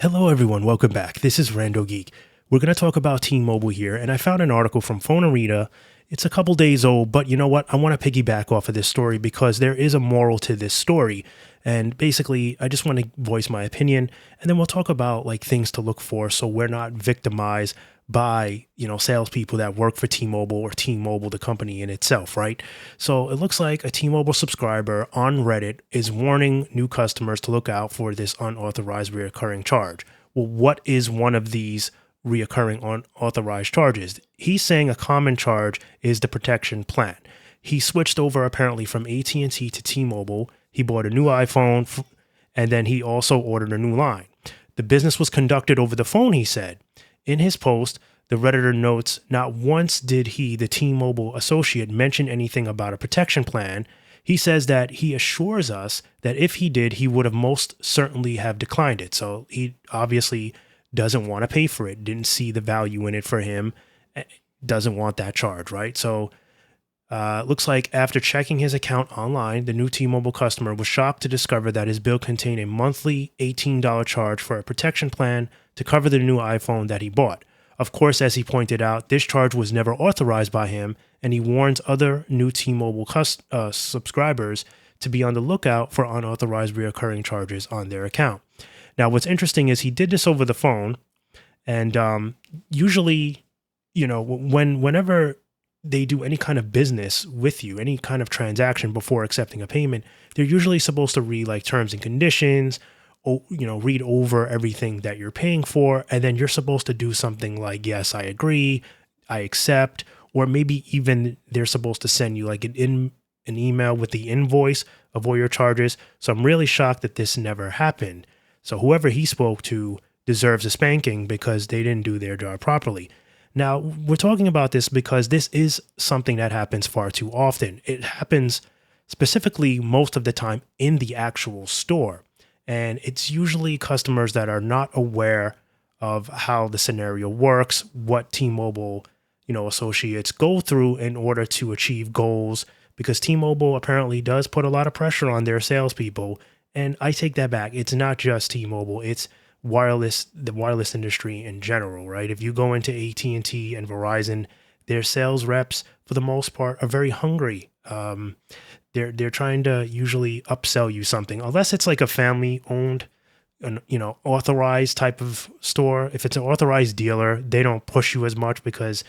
Hello everyone, welcome back. This is RandoGEEK. We're going to talk about T-Mobile here, and I found an article from Phone-A-Rita. It's a couple days old, but you know what? I want to piggyback off of this story because there is a moral to this story. And basically, I just want to voice my opinion, and then we'll talk about like things to look for so we're not victimized by, salespeople that work for T-Mobile or T-Mobile, the company in itself, right? So it looks like a T-Mobile subscriber on Reddit is warning new customers to look out for this unauthorized recurring charge. Well, what is one of these reoccurring unauthorized charges? He's saying a common charge is the protection plan. He switched over apparently from AT&T to T-Mobile. He bought a new iPhone, and then he also ordered a new line. The business was conducted over the phone, he said. In his post, the Redditor notes, not once did he, the T-Mobile associate, mention anything about a protection plan. He says that he assures us that if he did, he would have most certainly have declined it. So he obviously doesn't want to pay for it, didn't see the value in it for him, doesn't want that charge, right? So looks like after checking his account online, the new T-Mobile customer was shocked to discover that his bill contained a monthly $18 charge for a protection plan to cover the new iPhone that he bought. Of course, as he pointed out, this charge was never authorized by him, and he warns other new T-Mobile subscribers to be on the lookout for unauthorized recurring charges on their account. Now, what's interesting is he did this over the phone, and usually, whenever they do any kind of business with you, any kind of transaction before accepting a payment, they're usually supposed to read like terms and conditions, read over everything that you're paying for, and then you're supposed to do something like, yes, I agree, I accept, or maybe even they're supposed to send you like an email with the invoice of all your charges. So I'm really shocked that this never happened. So whoever he spoke to deserves a spanking because they didn't do their job properly. Now, we're talking about this because this is something that happens far too often. It happens specifically most of the time in the actual store. And it's usually customers that are not aware of how the scenario works, what T-Mobile, associates go through in order to achieve goals, because T-Mobile apparently does put a lot of pressure on their salespeople. And I take that back. It's not just T-Mobile. It's the wireless industry in general, right? If you go into AT&T and Verizon, their sales reps, for the most part, are very hungry. They're trying to usually upsell you something, unless it's like a family-owned, authorized type of store. If it's an authorized dealer, they don't push you as much because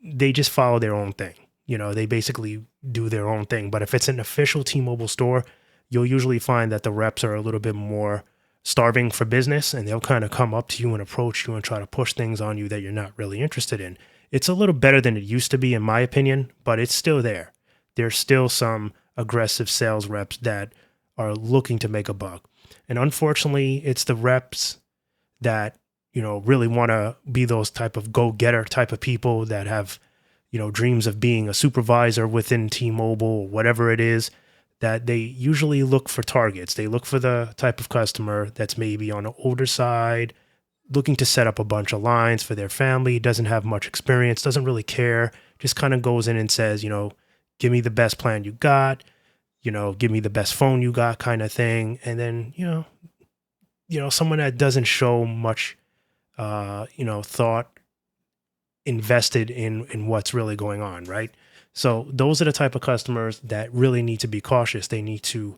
they just follow their own thing. They basically do their own thing. But if it's an official T-Mobile store, you'll usually find that the reps are a little bit more starving for business, and they'll kind of come up to you and approach you and try to push things on you that you're not really interested in. It's a little better than it used to be, in my opinion, but it's still there. There's still some aggressive sales reps that are looking to make a buck. And unfortunately, it's the reps that, really want to be those type of go-getter type of people that have, dreams of being a supervisor within T-Mobile or whatever it is, that they usually look for targets. They look for the type of customer that's maybe on the older side, looking to set up a bunch of lines for their family, doesn't have much experience, doesn't really care, just kind of goes in and says, give me the best plan you got, give me the best phone you got kind of thing. And then, someone that doesn't show much, thought invested in what's really going on, right? So those are the type of customers that really need to be cautious. They need to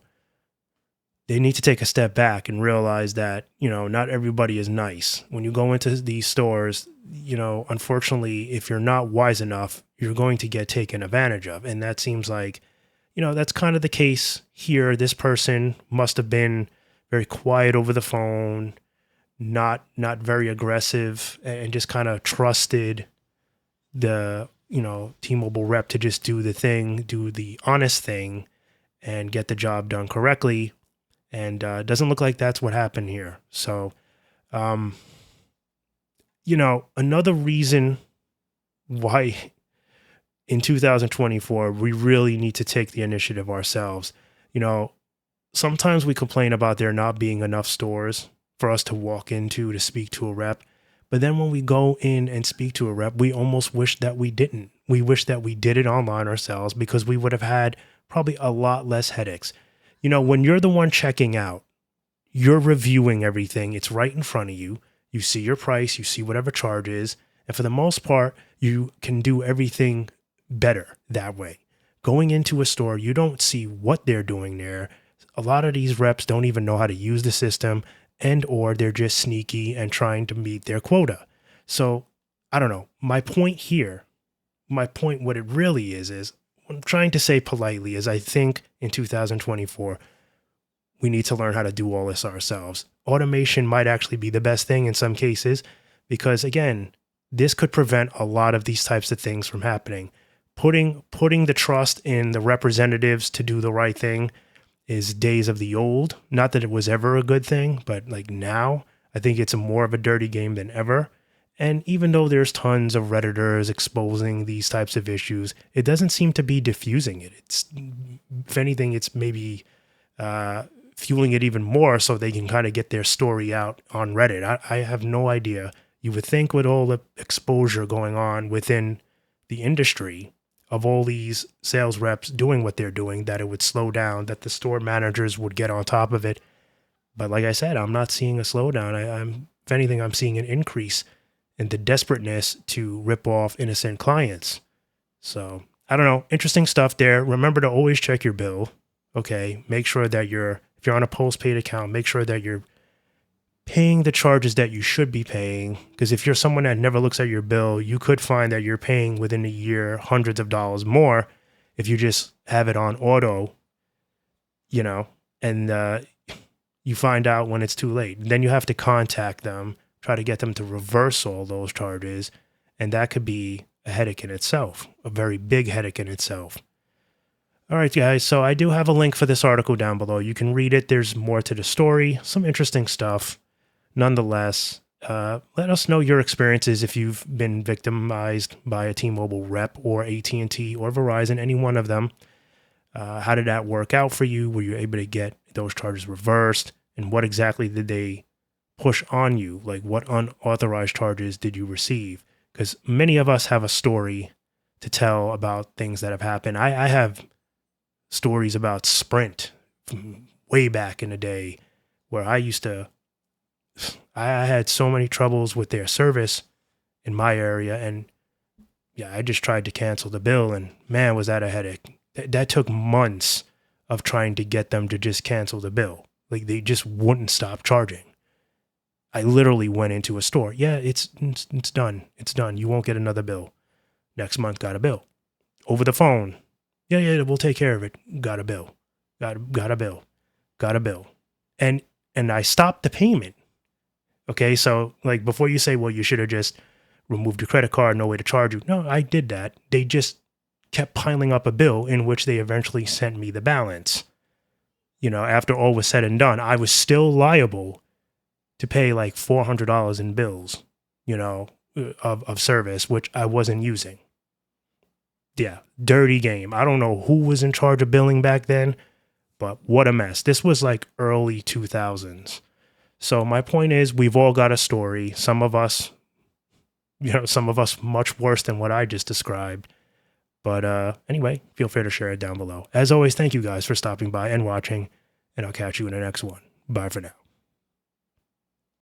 take a step back and realize that, not everybody is nice. When you go into these stores, unfortunately, if you're not wise enough, you're going to get taken advantage of. And that seems like, that's kind of the case here. This person must have been very quiet over the phone, not very aggressive, and just kind of trusted the, T-Mobile rep to just do the honest thing and get the job done correctly. And it doesn't look like that's what happened here. So, another reason why in 2024, we really need to take the initiative ourselves. Sometimes we complain about there not being enough stores for us to walk into to speak to a rep. But then when we go in and speak to a rep, we almost wish that we didn't. We wish that we did it online ourselves because we would have had probably a lot less headaches. When you're the one checking out, you're reviewing everything. It's right in front of you. You see your price, you see whatever charge is. And for the most part, you can do everything better that way. Going into a store, you don't see what they're doing there. A lot of these reps don't even know how to use the system, and or they're just sneaky and trying to meet their quota. So I don't know. My point here, what it really is what I'm trying to say politely is I think in 2024, we need to learn how to do all this ourselves. Automation might actually be the best thing in some cases because, again, this could prevent a lot of these types of things from happening. Putting the trust in the representatives to do the right thing is days of the old. Not that it was ever a good thing, but like now, I think it's more of a dirty game than ever. And even though there's tons of Redditors exposing these types of issues, it doesn't seem to be diffusing it. It's, if anything, it's maybe fueling it even more so they can kind of get their story out on Reddit. I have no idea. You would think with all the exposure going on within the industry of all these sales reps doing what they're doing, that it would slow down, that the store managers would get on top of it. But like I said, I'm not seeing a slowdown. If anything, I'm seeing an increase in the desperateness to rip off innocent clients. So I don't know. Interesting stuff there. Remember to always check your bill. Okay. Make sure that if you're on a postpaid account, make sure that you're paying the charges that you should be paying. Because if you're someone that never looks at your bill, you could find that you're paying within a year hundreds of dollars more if you just have it on auto, and you find out when it's too late. Then you have to contact them, try to get them to reverse all those charges. And that could be a headache in itself, a very big headache in itself. All right, guys, so I do have a link for this article down below. You can read it. There's more to the story, some interesting stuff. Nonetheless, let us know your experiences if you've been victimized by a T-Mobile rep or AT&T or Verizon, any one of them. How did that work out for you? Were you able to get those charges reversed? And what exactly did they push on you? Like, what unauthorized charges did you receive? Because many of us have a story to tell about things that have happened. I have stories about Sprint from way back in the day where I had so many troubles with their service in my area. And yeah, I just tried to cancel the bill, and man, was that a headache. That took months of trying to get them to just cancel the bill. Like, they just wouldn't stop charging. I literally went into a store. Yeah, it's done. It's done. You won't get another bill. Next month, got a bill. Over the phone. Yeah, we'll take care of it. Got a bill. Got a bill. Got a bill. And I stopped the payment. Okay, so like before you say, well, you should have just removed your credit card, no way to charge you. No, I did that. They just kept piling up a bill in which they eventually sent me the balance. After all was said and done, I was still liable to pay like $400 in bills, of service, which I wasn't using. Yeah, dirty game. I don't know who was in charge of billing back then, but what a mess. This was like early 2000s. So my point is, we've all got a story. Some of us much worse than what I just described. But anyway, feel free to share it down below. As always, thank you guys for stopping by and watching, and I'll catch you in the next one. Bye for now.